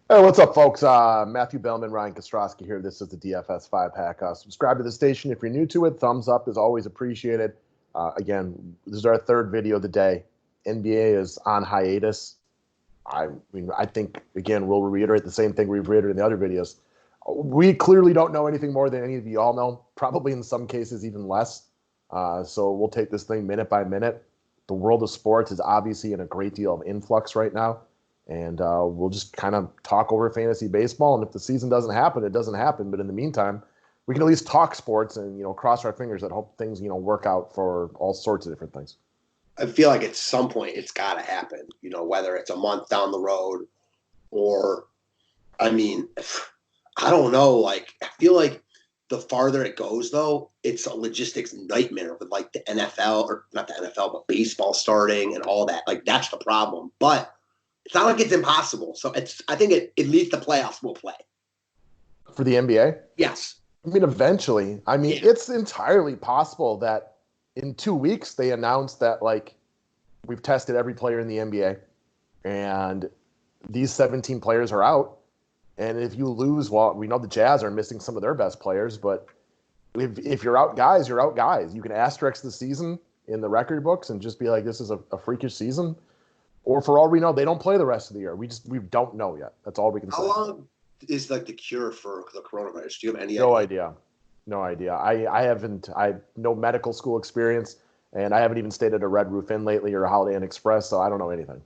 Hey, what's up, folks? Matthew Bellman, Ryan Kostrowski here. This is the DFS 5-Pack. Subscribe to the station if you're new to it. Thumbs up is always appreciated. Again, this is our third video of the day. NBA is on hiatus. I think, again, we'll reiterate the same thing we've reiterated in the other videos. We clearly don't know anything more than any of you all know, probably in some cases even less. So we'll take this thing minute by minute. The world of sports is obviously in a great deal of influx right now. And we'll just kind of talk over fantasy baseball. And if the season doesn't happen, it doesn't happen. But in the meantime, we can at least talk sports and, cross our fingers that hope things, work out for all sorts of different things. I feel like at some point it's got to happen, whether it's a month down the road or, I mean, I don't know. Like, I feel like the farther it goes, though, it's a logistics nightmare with like the NFL, or not the NFL, but baseball starting and all that. Like, that's the problem. But it's not like it's impossible. So I think at least the playoffs will play. For the NBA? Yes. I mean, eventually. I mean, It's entirely possible that in 2 weeks they announce that, like, we've tested every player in the NBA and these 17 players are out. And if you lose, well, we know the Jazz are missing some of their best players, but if you're out guys, you're out guys. You can asterisk the season in the record books and just be like, this is a freakish season. Or for all we know, they don't play the rest of the year. We don't know yet. That's all we can say. How long is like the cure for the coronavirus? Do you have any idea? No idea. I have no medical school experience, and I haven't even stayed at a Red Roof Inn lately or a Holiday Inn Express, so I don't know anything.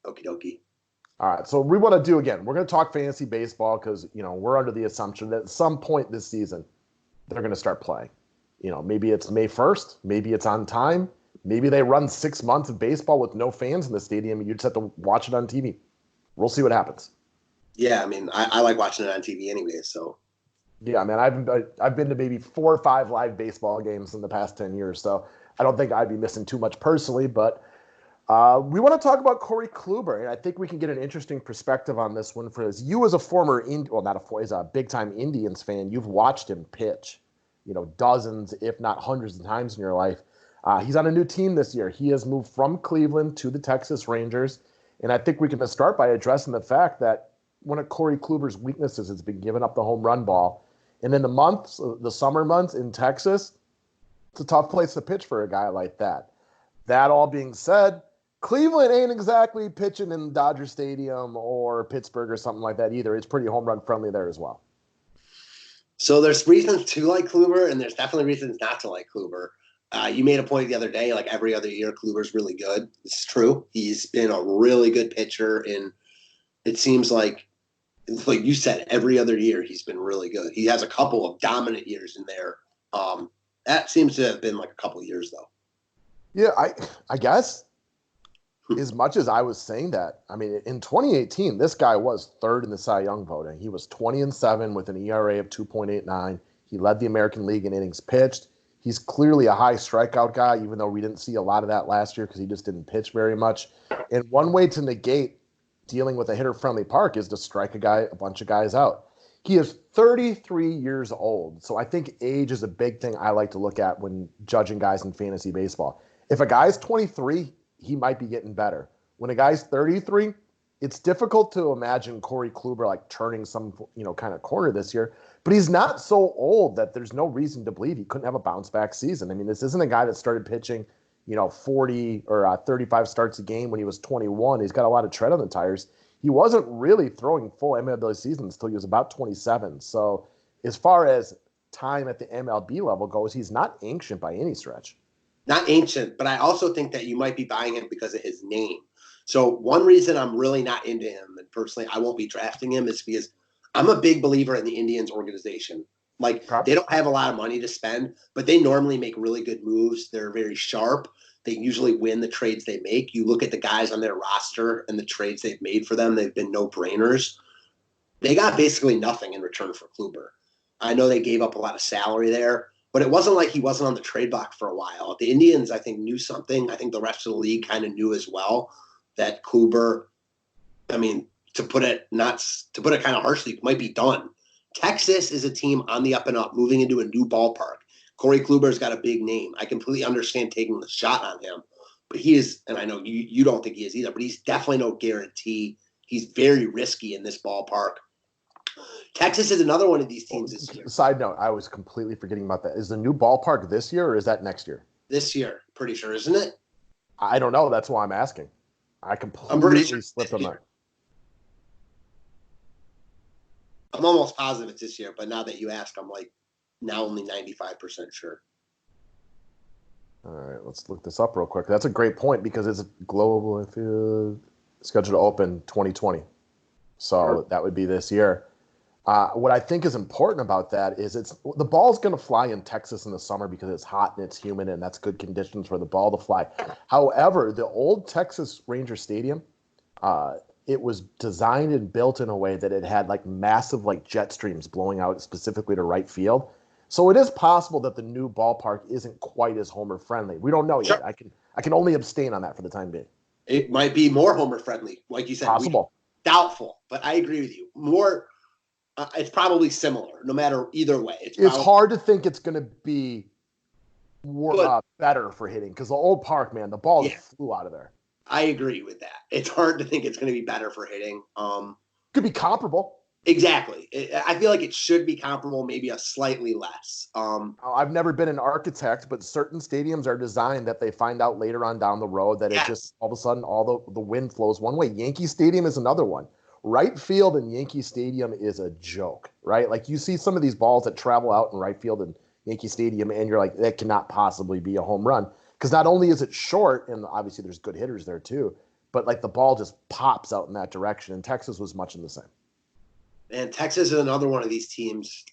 Okie dokie. All right, so we want to do, again, we're going to talk fantasy baseball because, we're under the assumption that at some point this season they're going to start playing. Maybe it's May 1st, maybe it's on time. Maybe they run 6 months of baseball with no fans in the stadium and you just have to watch it on TV. We'll see what happens. Yeah, I mean, I like watching it on TV anyway, so. Yeah, man, I've been to maybe 4 or 5 live baseball games in the past 10 years, so I don't think I'd be missing too much personally, but we want to talk about Corey Kluber, and I think we can get an interesting perspective on this one for us. You as a former, as a big-time Indians fan, you've watched him pitch, dozens, if not hundreds of times in your life. He's on a new team this year. He has moved from Cleveland to the Texas Rangers. And I think we can start by addressing the fact that one of Corey Kluber's weaknesses has been giving up the home run ball. And in the summer months in Texas, it's a tough place to pitch for a guy like that. That all being said, Cleveland ain't exactly pitching in Dodger Stadium or Pittsburgh or something like that either. It's pretty home run friendly there as well. So there's reasons to like Kluber, and there's definitely reasons not to like Kluber. You made a point the other day, like every other year, Kluber's really good. It's true. He's been a really good pitcher, and it seems like you said, every other year he's been really good. He has a couple of dominant years in there. That seems to have been like a couple of years, though. Yeah, I guess as much as I was saying that, I mean, in 2018, this guy was third in the Cy Young voting. He was 20-7 with an ERA of 2.89. He led the American League in innings pitched. He's clearly a high strikeout guy, even though we didn't see a lot of that last year because he just didn't pitch very much. And one way to negate dealing with a hitter-friendly park is to strike a bunch of guys out. He is 33 years old, so I think age is a big thing I like to look at when judging guys in fantasy baseball. If a guy's 23, he might be getting better. When a guy's 33, it's difficult to imagine Corey Kluber like turning some kind of corner this year. But he's not so old that there's no reason to believe he couldn't have a bounce back season. I mean, this isn't a guy that started pitching, 40 or 35 starts a game when he was 21. He's got a lot of tread on the tires. He wasn't really throwing full MLB seasons until he was about 27. So as far as time at the MLB level goes, he's not ancient by any stretch. Not ancient, but I also think that you might be buying him because of his name. So one reason I'm really not into him, and personally I won't be drafting him, is because I'm a big believer in the Indians organization. Like, they don't have a lot of money to spend, but they normally make really good moves. They're very sharp. They usually win the trades they make. You look at the guys on their roster and the trades they've made for them, they've been no-brainers. They got basically nothing in return for Kluber. I know they gave up a lot of salary there, but it wasn't like he wasn't on the trade block for a while. The Indians, I think, knew something. I think the rest of the league kind of knew as well that Kluber, I mean, to put it kind of harshly, might be done. Texas is a team on the up and up, moving into a new ballpark. Corey Kluber's got a big name. I completely understand taking the shot on him, but he is, and I know you don't think he is either, but he's definitely no guarantee He's very risky in this ballpark. Texas is another one of these teams this year. Side note, I was completely forgetting about that. Is the new ballpark this year or is that next year? This year, pretty sure, isn't it? I don't know. That's why I'm asking. I completely I'm pretty sure slipped on that. I'm almost positive it's this year, but now that you ask, I'm like now only 95% sure. All right, let's look this up real quick. That's a great point because it's global scheduled to open 2020. So that would be this year. What I think is important about that is the ball's going to fly in Texas in the summer because it's hot and it's humid and that's good conditions for the ball to fly. However, the old Texas Ranger Stadium, it was designed and built in a way that it had like massive like jet streams blowing out specifically to right field. So it is possible that the new ballpark isn't quite as homer friendly. We don't know yet. I can only abstain on that for the time being. It might be more homer friendly, like you said. Possible. Doubtful, but I agree with you. More, it's probably similar, no matter either way. It's hard to think it's going to be better for hitting because the old park, man, the ball flew out of there. I agree with that. It's hard to think it's going to be better for hitting. Could be comparable. Exactly. I feel like it should be comparable, maybe a slightly less. I've never been an architect, but certain stadiums are designed that they find out later on down the road that it just all of a sudden all the wind flows one way. Yankee Stadium is another one. Right field in Yankee Stadium is a joke, right? Like you see some of these balls that travel out in right field in Yankee Stadium, and you're like, that cannot possibly be a home run. Because not only is it short, and obviously there's good hitters there too, but like the ball just pops out in that direction. And Texas was much in the same. And Texas is another one of these teams.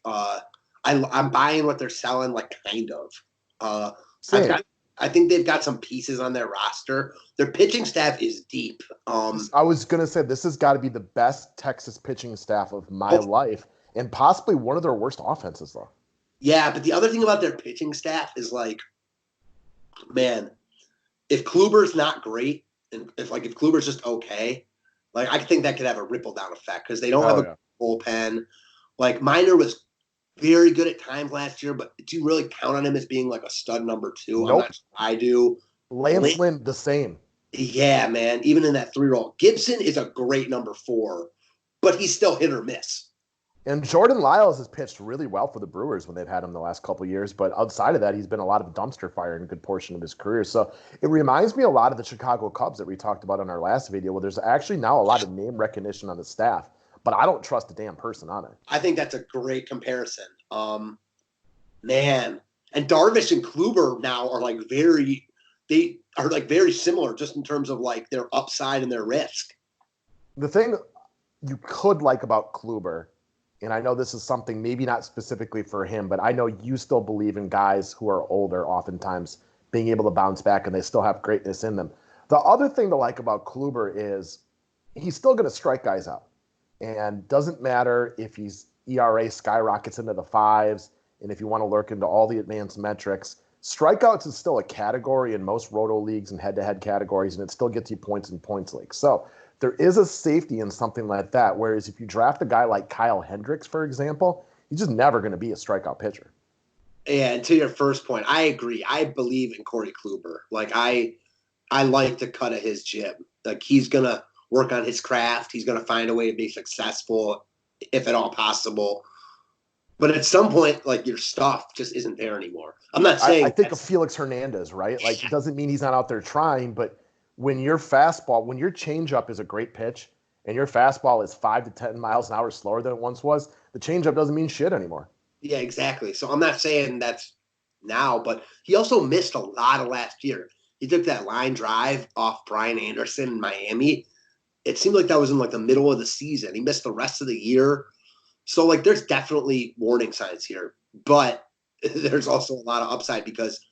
I'm buying what they're selling, like kind of. I think they've got some pieces on their roster. Their pitching staff is deep. I was going to say this has got to be the best Texas pitching staff of my life, and possibly one of their worst offenses, though. Yeah, but the other thing about their pitching staff is like, man, if Kluber's not great, and if Kluber's just okay, like I think that could have a ripple down effect because they don't have a bullpen. Like Minor was very good at times last year, but do you really count on him as being like a stud number two? Nope. I'm not sure I do. Lance Lynn, the same. Yeah, man. Even in that 3-role. Gibson is a great number 4, but he's still hit or miss. And Jordan Lyles has pitched really well for the Brewers when they've had him the last couple of years. But outside of that, he's been a lot of dumpster fire in a good portion of his career. So it reminds me a lot of the Chicago Cubs that we talked about in our last video, where there's actually now a lot of name recognition on the staff. But I don't trust a damn person on it. I think that's a great comparison. Man. And Darvish and Kluber now are like very similar just in terms of like their upside and their risk. The thing you could like about Kluber, and I know this is something maybe not specifically for him, but I know you still believe in guys who are older oftentimes being able to bounce back and they still have greatness in them. The other thing to like about Kluber is he's still going to strike guys out. And doesn't matter if he's ERA skyrockets into the 5s, and if you want to lurk into all the advanced metrics, strikeouts is still a category in most roto leagues and head-to-head categories, and it still gets you points in points leagues. So there is a safety in something like that, whereas if you draft a guy like Kyle Hendricks, for example, he's just never going to be a strikeout pitcher. Yeah, and to your first point, I agree. I believe in Corey Kluber. Like, I like the cut of his jib. Like, he's going to work on his craft. He's going to find a way to be successful, if at all possible. But at some point, like, your stuff just isn't there anymore. I'm not saying I think of Felix Hernandez, right? Like, it doesn't mean he's not out there trying, but when your changeup is a great pitch and your fastball is 5 to 10 miles an hour slower than it once was, the changeup doesn't mean shit anymore. Yeah, exactly. So I'm not saying that's now, but he also missed a lot of last year. He took that line drive off Brian Anderson in Miami. It seemed like that was in like the middle of the season. He missed the rest of the year. So like there's definitely warning signs here, but there's also a lot of upside because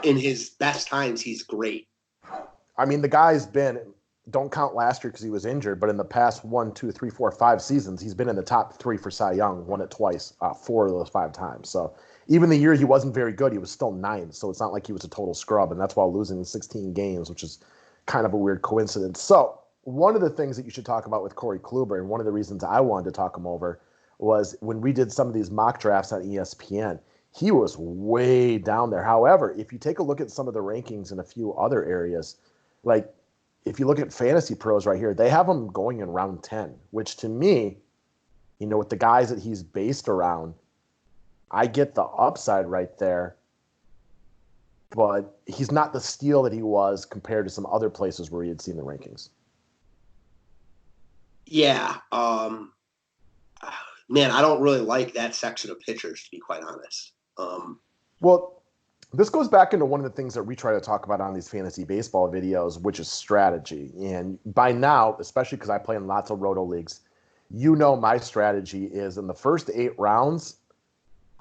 in his best times, he's great. I mean, the guy's been, don't count last year because he was injured, but in the past 1, 2, 3, 4, 5 seasons, he's been in the top 3 for Cy Young, won it twice, 4 of those 5 times. So even the year he wasn't very good, he was still 9th. So it's not like he was a total scrub, and that's while losing 16 games, which is kind of a weird coincidence. So one of the things that you should talk about with Corey Kluber, and one of the reasons I wanted to talk him over, was when we did some of these mock drafts on ESPN, he was way down there. However, if you take a look at some of the rankings in a few other areas, like if you look at fantasy pros right here, they have him going in round 10, which to me, with the guys that he's based around, I get the upside right there, but he's not the steal that he was compared to some other places where he had seen the rankings. Yeah. Man, I don't really like that section of pitchers, to be quite honest. Well, this goes back into one of the things that we try to talk about on these fantasy baseball videos, which is strategy. And by now, especially because I play in lots of roto leagues, my strategy is in the first 8 rounds,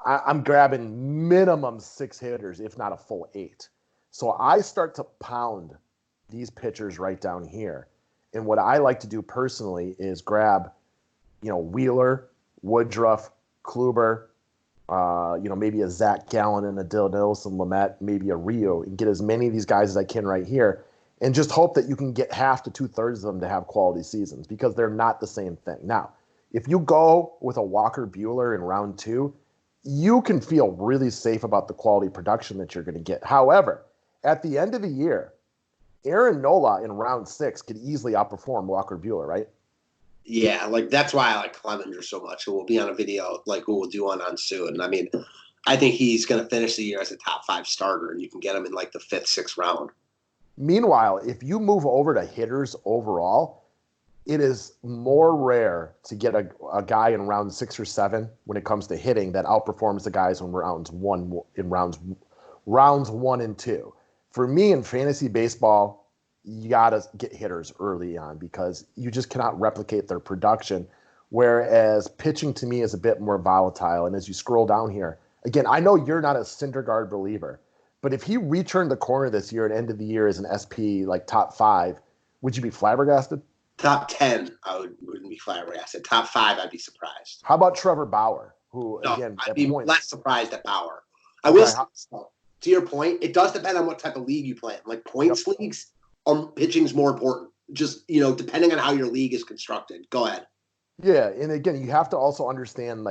I'm grabbing minimum 6 hitters, if not a full 8. So I start to pound these pitchers right down here. And what I like to do personally is grab, Wheeler, Woodruff, Kluber, maybe a Zach Gallen and a Dilson Lamet, maybe a Rio, and get as many of these guys as I can right here, and just hope that you can get half to 2/3 of them to have quality seasons, because they're not the same thing. Now, if you go with a Walker Buehler in round 2, you can feel really safe about the quality production that you're going to get. However, at the end of the year, Aaron Nola in round 6 could easily outperform Walker Buehler, right? Yeah, that's why I like Clevenger so much. We'll be on a video like we'll do on soon. I mean, I think he's going to finish the year as a top 5 starter, and you can get him in the 5th, 6th round. Meanwhile, if you move over to hitters overall, it is more rare to get a guy in round 6 or 7 when it comes to hitting that outperforms the guys in rounds 1 and 2. For me in fantasy baseball, you got to get hitters early on because you just cannot replicate their production. Whereas pitching to me is a bit more volatile. And as you scroll down here, again, I know you're not a Syndergaard believer, but if he returned the corner this year at end of the year as an SP top 5, would you be flabbergasted? Top 10, I wouldn't be flabbergasted. Top 5, I'd be surprised. How about Trevor Bauer, who, no, again, I'd be less surprised at Bauer. I okay, will say, to your point, it does depend on what type of league you play in. Points leagues, pitching's more important. Just, depending on how your league is constructed. Go ahead. Yeah, and again, you have to also understand,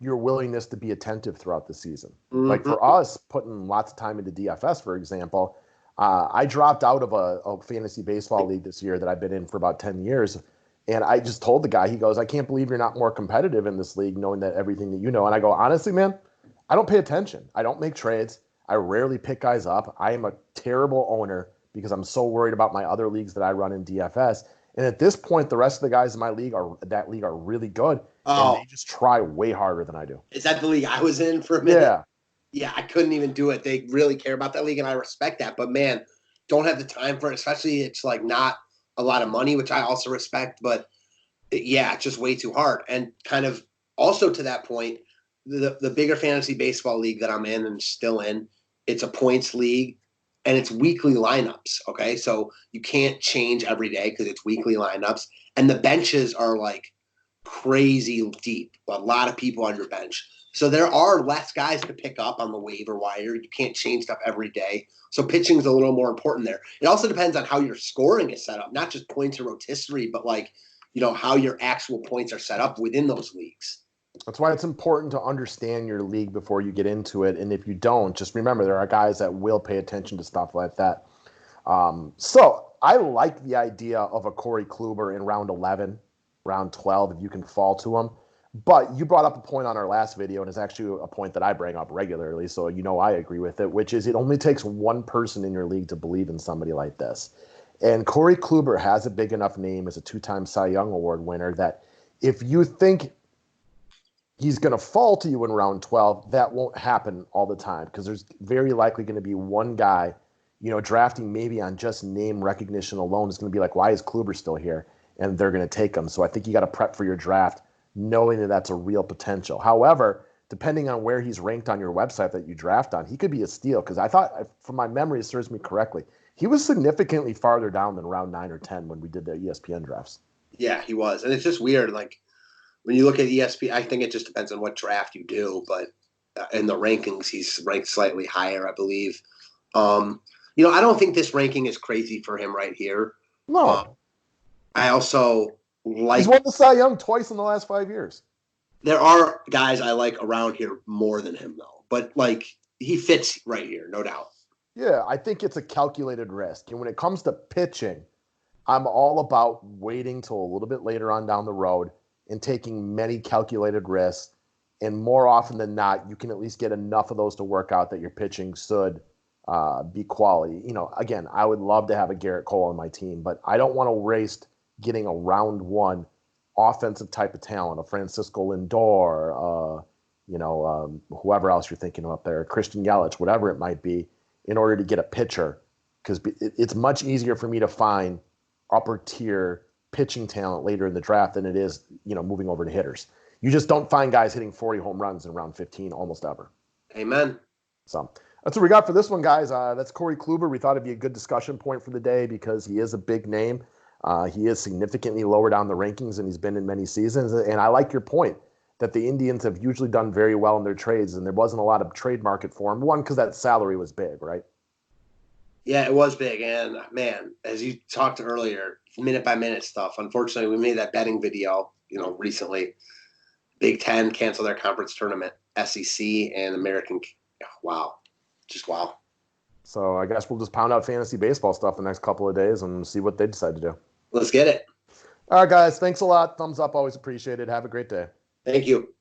your willingness to be attentive throughout the season. Mm-hmm. For us, putting lots of time into DFS, for example, I dropped out of a fantasy baseball league this year that I've been in for about 10 years. And I just told the guy, he goes, I can't believe you're not more competitive in this league, knowing that everything that you know. And I go, honestly, man, I don't pay attention. I don't make trades. I rarely pick guys up. I am a terrible owner because I'm so worried about my other leagues that I run in DFS. And at this point, the rest of the guys in my league are really good. Oh. And they just try way harder than I do. Is that the league I was in for a minute? Yeah. Yeah, I couldn't even do it. They really care about that league, and I respect that. But, man, don't have the time for it, especially it's not a lot of money, which I also respect. But, yeah, it's just way too hard. And kind of also to that point, the bigger fantasy baseball league that I'm in and still in, it's a points league, and it's weekly lineups, okay? So you can't change every day because it's weekly lineups. And the benches are, crazy deep. A lot of people on your bench. So there are less guys to pick up on the waiver wire. You can't change stuff every day. So pitching is a little more important there. It also depends on how your scoring is set up, not just points or rotisserie, but how your actual points are set up within those leagues. That's why it's important to understand your league before you get into it. And if you don't, just remember there are guys that will pay attention to stuff like that. So I like the idea of a Corey Kluber in round 11, round 12, if you can fall to him. But you brought up a point on our last video, and it's actually a point that I bring up regularly, so I agree with it, which is it only takes one person in your league to believe in somebody like this. And Corey Kluber has a big enough name as a 2-time Cy Young Award winner that if you think he's going to fall to you in round 12, that won't happen all the time because there's very likely going to be one guy, drafting maybe on just name recognition alone is going to be like, why is Kluber still here? And they're going to take him. So I think you got to prep for your draft knowing that that's a real potential. However, depending on where he's ranked on your website that you draft on, he could be a steal because I thought, from my memory, it serves me correctly, he was significantly farther down than round 9 or 10 when we did the ESPN drafts. Yeah, he was. And it's just weird. When you look at ESPN, I think it just depends on what draft you do. But in the rankings, he's ranked slightly higher, I believe. I don't think this ranking is crazy for him right here. No. I also he's won the Cy Young twice in the last 5 years. There are guys I like around here more than him, though. But, he fits right here, no doubt. Yeah, I think it's a calculated risk. And when it comes to pitching, I'm all about waiting till a little bit later on down the road and taking many calculated risks. And more often than not, you can at least get enough of those to work out that your pitching should be quality. Again, I would love to have a Garrett Cole on my team, but I don't want to waste getting a round one offensive type of talent, a Francisco Lindor, whoever else you're thinking of up there, Christian Yelich, whatever it might be, in order to get a pitcher. Because it's much easier for me to find upper tier pitching talent later in the draft than it is, moving over to hitters. You just don't find guys hitting 40 home runs in round 15 almost ever. Amen. So that's what we got for this one, guys. That's Corey Kluber. We thought it'd be a good discussion point for the day because he is a big name. He is significantly lower down the rankings than he's been in many seasons. And I like your point that the Indians have usually done very well in their trades, and there wasn't a lot of trade market for him. One, because that salary was big, right? Yeah, it was big. And, man, as you talked earlier, minute-by-minute stuff. Unfortunately, we made that betting video, recently. Big Ten canceled their conference tournament, SEC and American. Wow. Just wow. So I guess we'll just pound out fantasy baseball stuff the next couple of days and see what they decide to do. Let's get it. All right, guys. Thanks a lot. Thumbs up. Always appreciated. Have a great day. Thank you.